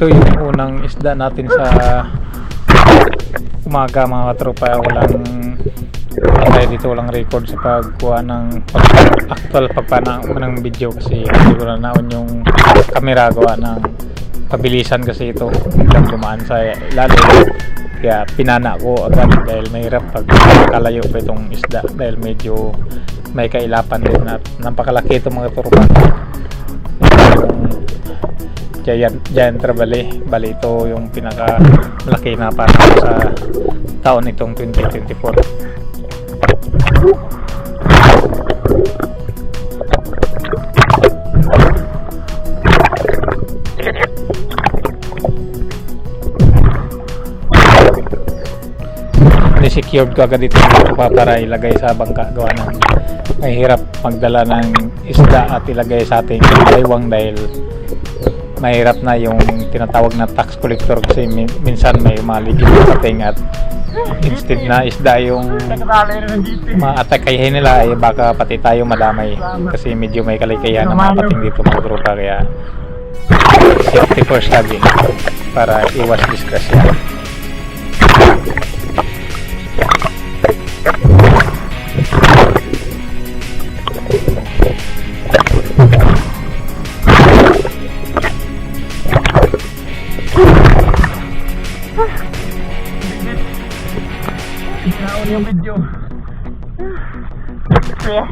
Ito yung unang isda natin sa umaga mga katropa. Walang tayo dito, walang record sa pagkuha ng actual pagpana ng video kasi hindi ko na naon yung camera, gawa ng pabilisan kasi ito biglang dumaan sa lalo, kaya pinana ko agad dahil mahirap pag kalayo pa itong isda dahil medyo may kailapan din at napakalaki itong mga katropa. Giant Trevally, bali ito yung pinaka malaki na parang sa taon itong 2024. Secured ko agad ito para ilagay sa bangka, gawa ng mahirap magdala ng isda at ilagay sa ating baywang dahil mahirap na yung tinatawag na tax collector kasi minsan may maligid na pating at instead na isda yung ma-atakayin nila ay baka pati tayo madamay kasi medyo may kalikayan na mga pating dito mga tropa, kaya safety first lagi para iwas disgrasya. Naon yung video. Yeah.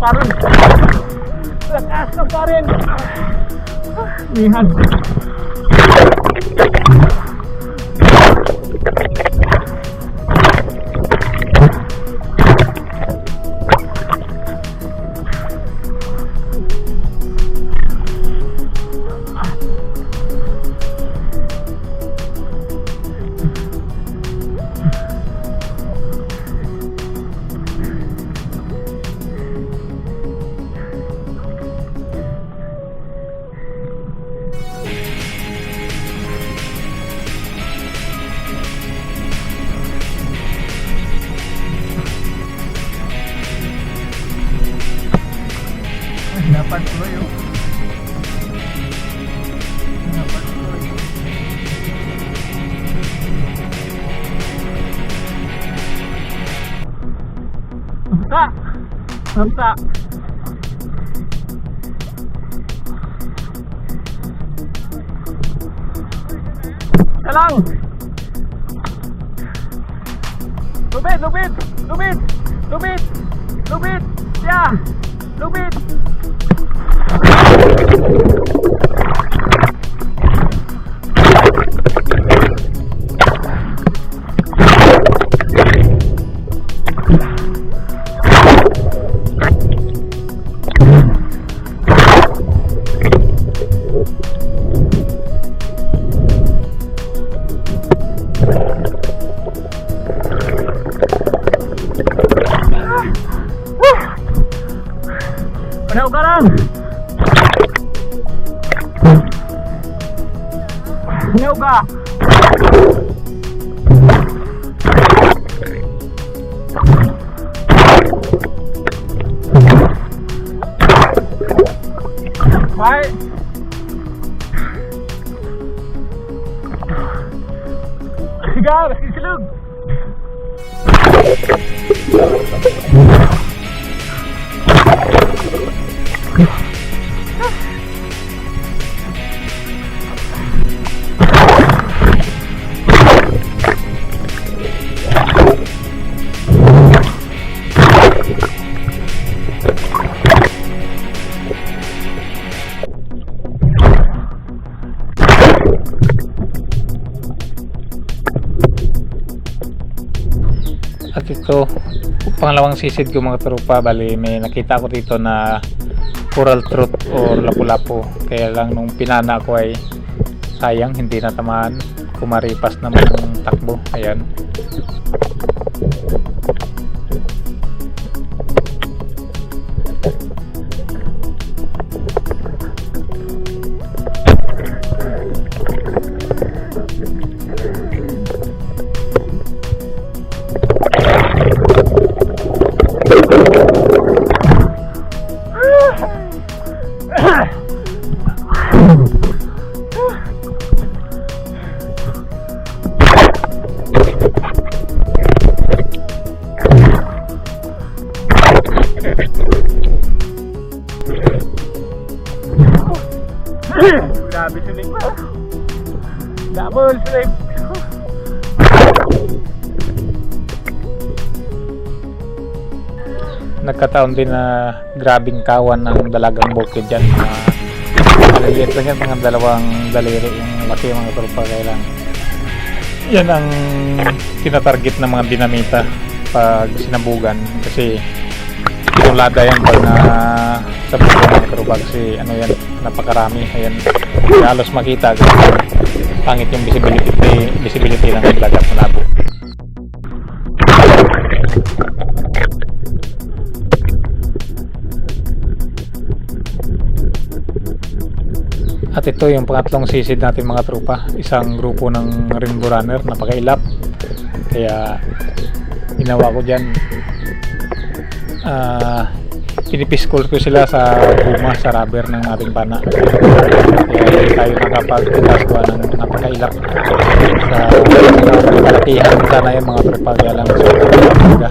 Karon. Lakas na karon. Lihat. Dapat tuloy oh. Dapat tuloy. Samsa! Samsa! Kalang! Lubid! Lubid! Lubid! Lubid! Lubid! Yeah! Lubid! Panaw ka lang! Panaw ka! Bye! Sigar! Sisilog! At ito, pangalawang sisid ko mga tropa, bali may nakita ko dito na coral truth or lapu-lapu. Kaya lang nung pinana ko ay sayang, hindi natamaan, kumaripas naman ng takbo. Ayan. Grabe sulit mo. Double slip. Nagkataon din na grabing kawan ng dalagang bukid dyan. Maliliit lang yan, mga dalawang daliri yung laki mga tropa. Kaya lang yan ang tinatarget ng mga dinamita pag sinabugan, kasi pinulada yan pag na sa buwan mga tropa, kasi ano yan, napakarami. Ayan, halos makita kasi pangit yung visibility ng dagat na labo. At ito yung pangatlong sisid natin mga tropa, isang grupo ng rainbow runner, napakailap. Kaya ginawa ko dyan, pinipiskol ko sila sa guma, sa rubber ng ating pana. Kaya tayo nakapagkaswa ng napakailap sa kalakihan. Sana yung mga tropa, kaya lang sa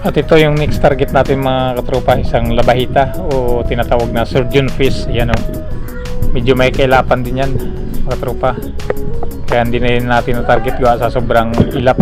At ito yung next target natin mga katropa, isang labahita o tinatawag na surgeon fish. Yan o, medyo may kailapan din yan mga katropa, kaya hindi na yun natin na target gawa sa sobrang ilap.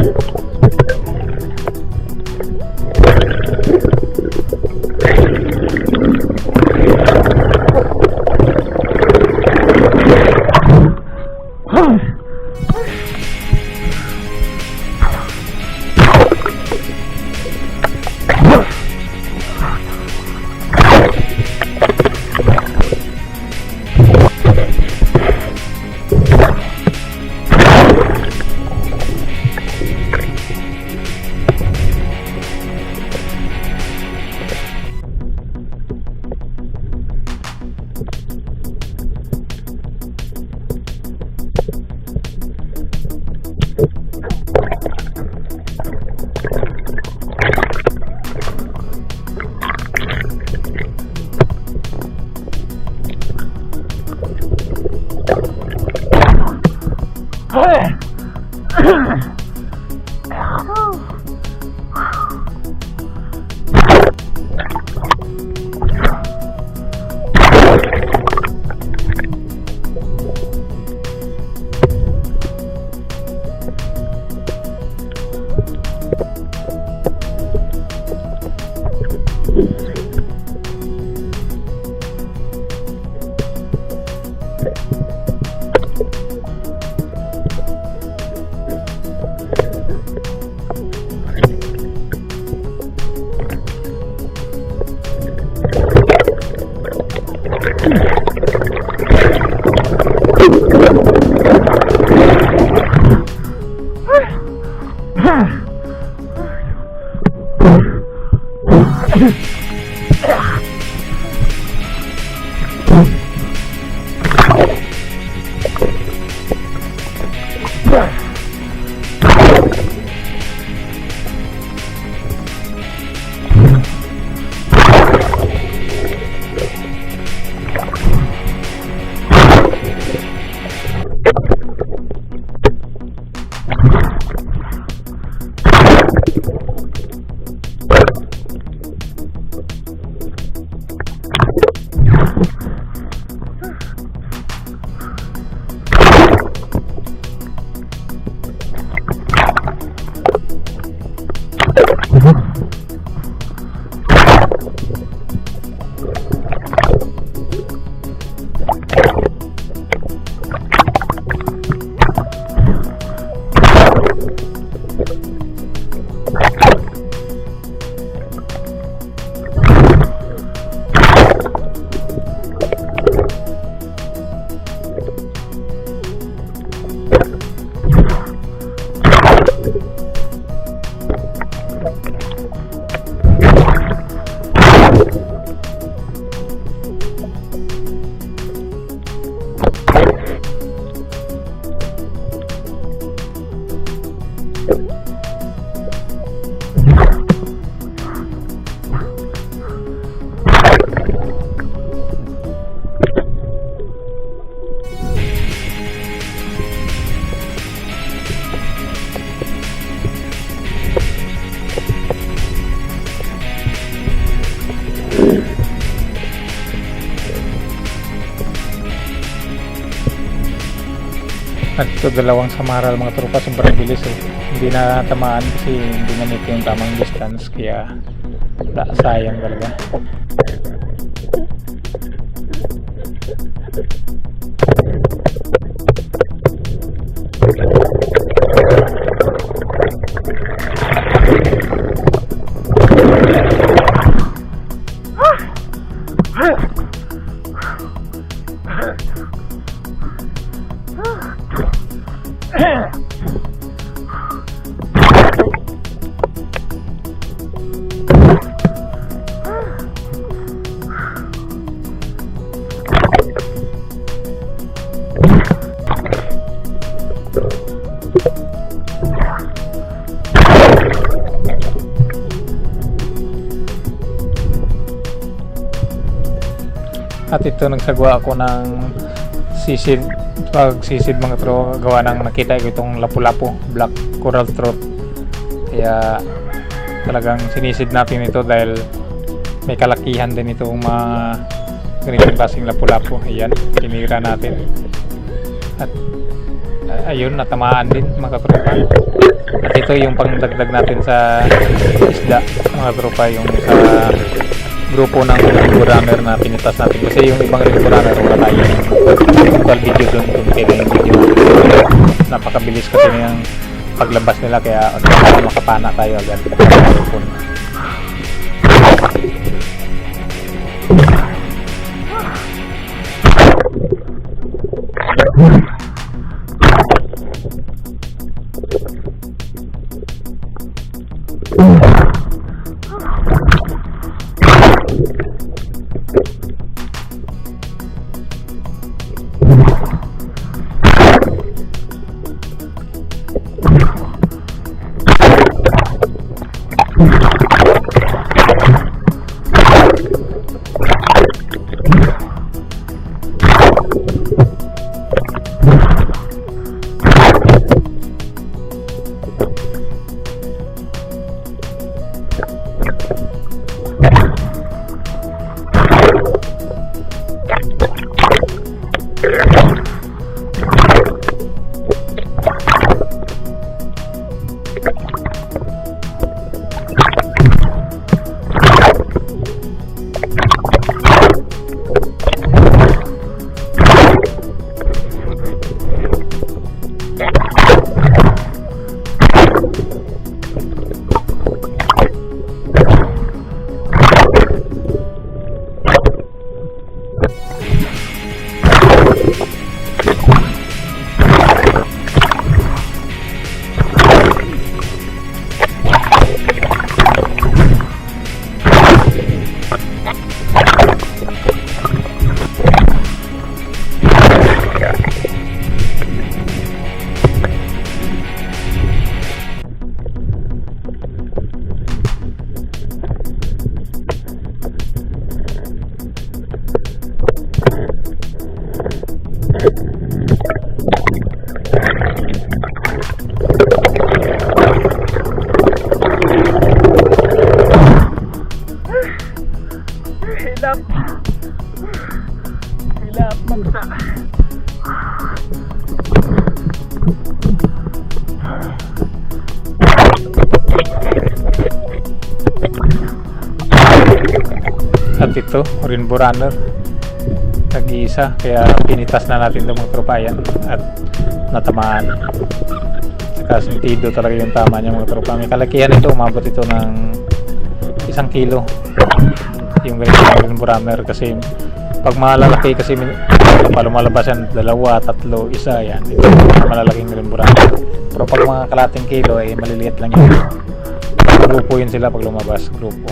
At ito dalawang samaral mga tropa, sobrang bilis oh. Hindi na tamaan kasi hindi na meet yung tamang distance, kaya sayang talaga. At ito nagsagawa ako ng sisid, pagsisid mga tro, gawa ng nakita ko itong lapu-lapu, black coral throat. Kaya talagang sinisid natin ito dahil may kalakihan din itong mga ganitong klaseng lapu-lapu. Ayan, tinira natin. At ayun, natamaan din mga tropa. At ito yung pangdagdag natin sa isda mga tropa, yung sa grupo ng rainbow runner na pinitas natin, kasi yung ibang rainbow runner wala tayong total video dun kung kailan yung video natin. Napakabilis kasi yung paglabas nila, kaya makapana tayo agad. Hilap. Hilap magsa. At ito, Rainbow Runner, nag-iisa, kaya pinitas na natin itong mga tropa yan at natamaan. Saka sentido talaga yung tama niya mga tropa. May kalakihan ito, umabot ito ng 1 kilo yung ganito ng Rainbow Runner, kasi pag malalaki kasi lumalabas yan 2, 3, 1 yan, ito yung malalaking Rainbow Runner. Pero pag mga kalating kilo ay maliliit lang yun. Grupo yun sila pag lumabas, grupo.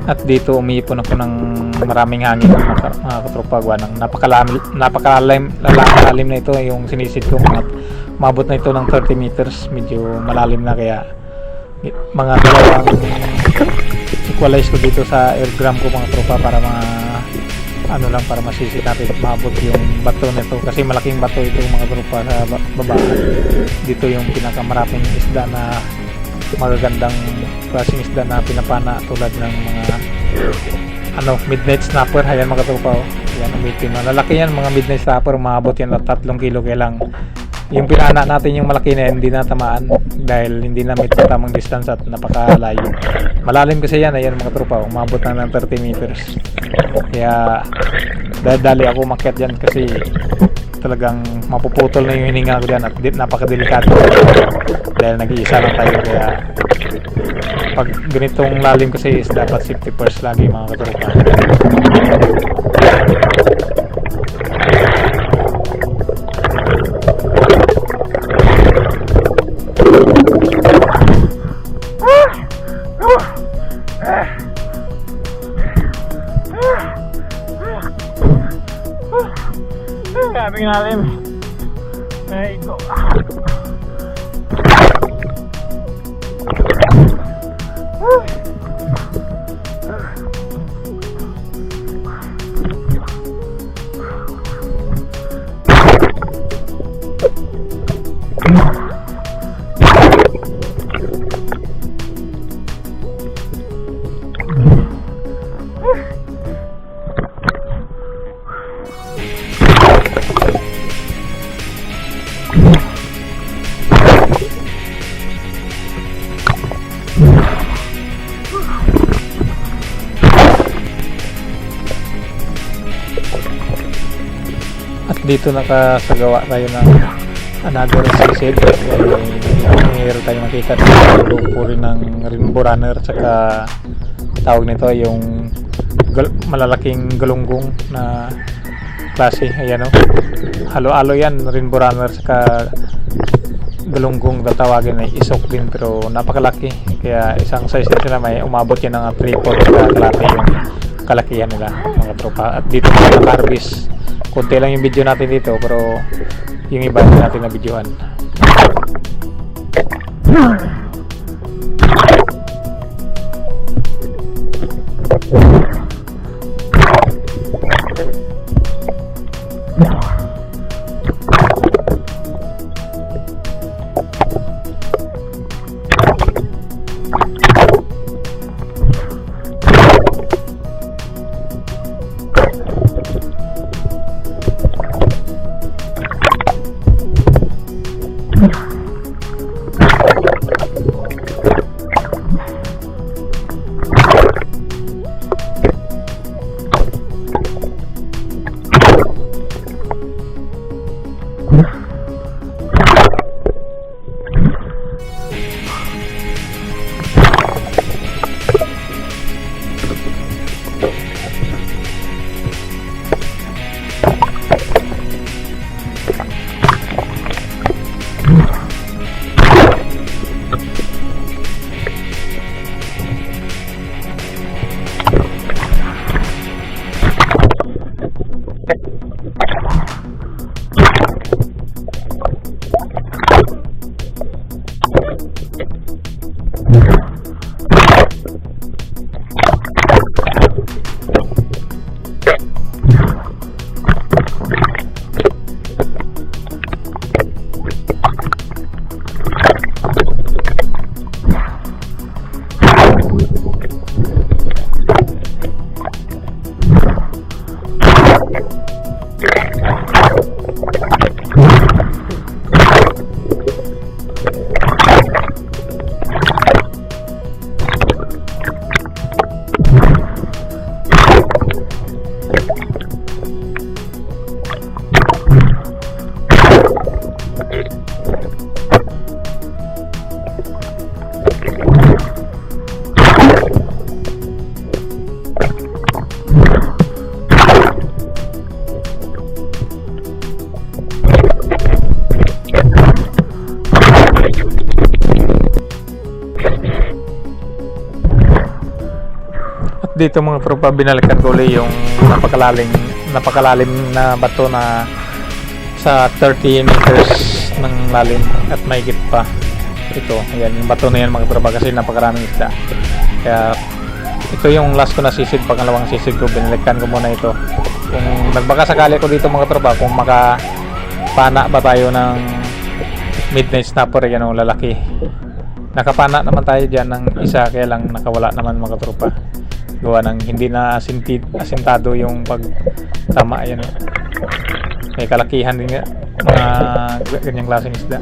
At dito umiipon ako ng maraming hangin mga katropa, gawa ng napakalalim na ito yung sinisid ko, mabot na ito ng 30 meters, medyo malalim na, kaya mga dalawang equalize ko dito sa airgram ko mga tropa para para masisit natin at mabot yung bato nito, kasi malaking bato ito mga tropa sa baba. Dito yung pinakamaraming isda na magagandang klaseng isda na pinapana, tulad ng mga midnight snapper. Ayan mga tropa, oh. Ayan, umitim. Malalaki yan mga midnight snapper, umabot yan at 3 kilo. Kaya lang yung pinana natin yung malaki na yan, hindi na tamaan dahil hindi na may tamang distance at napakalayo. Malalim kasi yan. Ayan mga tropa, umabot na ng 30 meters. Kaya dali ako umakyat dyan kasi talagang mapuputol na yung hininga ko dyan at napakadelikado dahil nag-iisa lang tayo. Kaya pag ganitong lalim kasi is dapat safety first lagi mga katropa. Grabe lalim. Ay ko. At dito nakasagawa tayo ng another sisid. Mayroon tayo makita ng grupo rin ng rainbow runner, tsaka tawag nito yung malalaking galunggong na klase. Ayan o, halo-halo yan, rainbow runner tsaka galunggong, tatawagin ay isok din pero napakalaki. Kaya isang size din sila, may umabot yan ng 3-4 kalaki yung kalakihan nila mga tropa. At dito mga nakarbis, konti lang yung video natin dito pero yung iba natin na videohan. Dito mga tropa, binalikan ko ulit yung napakalalim na bato na sa 30 meters ng lalim at mahigit pa. Ito, ayan, yung bato na yan mga tropa kasi napakaraming isda. Kaya ito yung last ko na sisid, pangalawang sisid ko, binalikan ko muna ito. Kung nagbaka sakali ko dito mga tropa, kung makapana ba tayo ng midnight snapper, yan o, lalaki. Nakapana naman tayo dyan ng isa, kaya lang nakawala naman mga tropa. gawa ng hindi na asintado yung pagtama. Yan, may kalakihan din nga mga ganyang klaseng isda.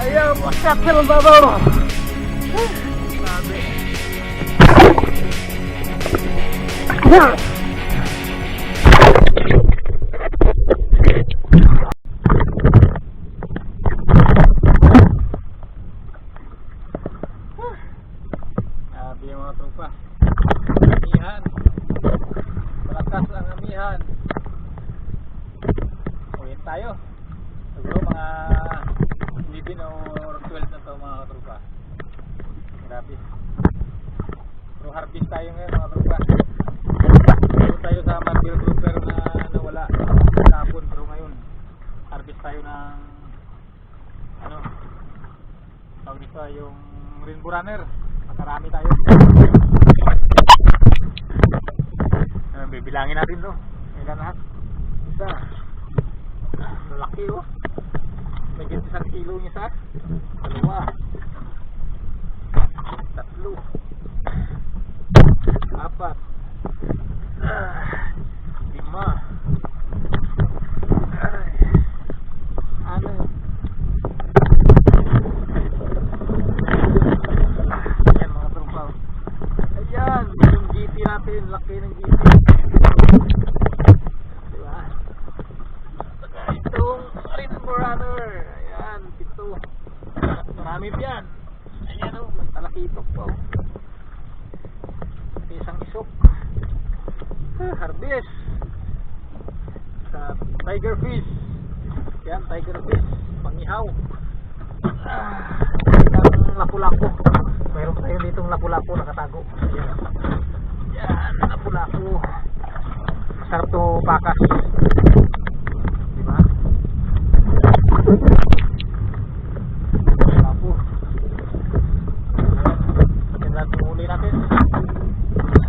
Ayaw, makat sa babaw. Sabi. Sabi yung mga tropa. Amihan. Malakas ang amihan. Uwin tayo. Siguro mga 11 or 12 na to mga katropa. Grabe. So harvest tayo ngayon mga katropa. Doon tayo sa Matthew Trooper na nawala kahapon, pero ngayon harvest tayo ng ano, tawag nito yung Rainbow Runner. Makarami tayo. Bibilangin natin to. Ilan lahat? Isa. Lalaki oh. May 1 kilo niya sa 2, 3, 4, 5, ano, ayan mga tropa. Ayan yung GT natin, laki ng GT, diba? Saka itong Rainbow Runner, ayan, 7, marami yan. Ayan o, may talakitok po. Isang isok. Harvest sa tiger fish. Yan, tiger fish, pangihaw. Ang lapu-lapu. Mayroon tayo ditong lapu-lapu nakatago. Ayan. Yan, lapu-lapu. Masarap to pakas. Diba? Lapu. Ayan. natin.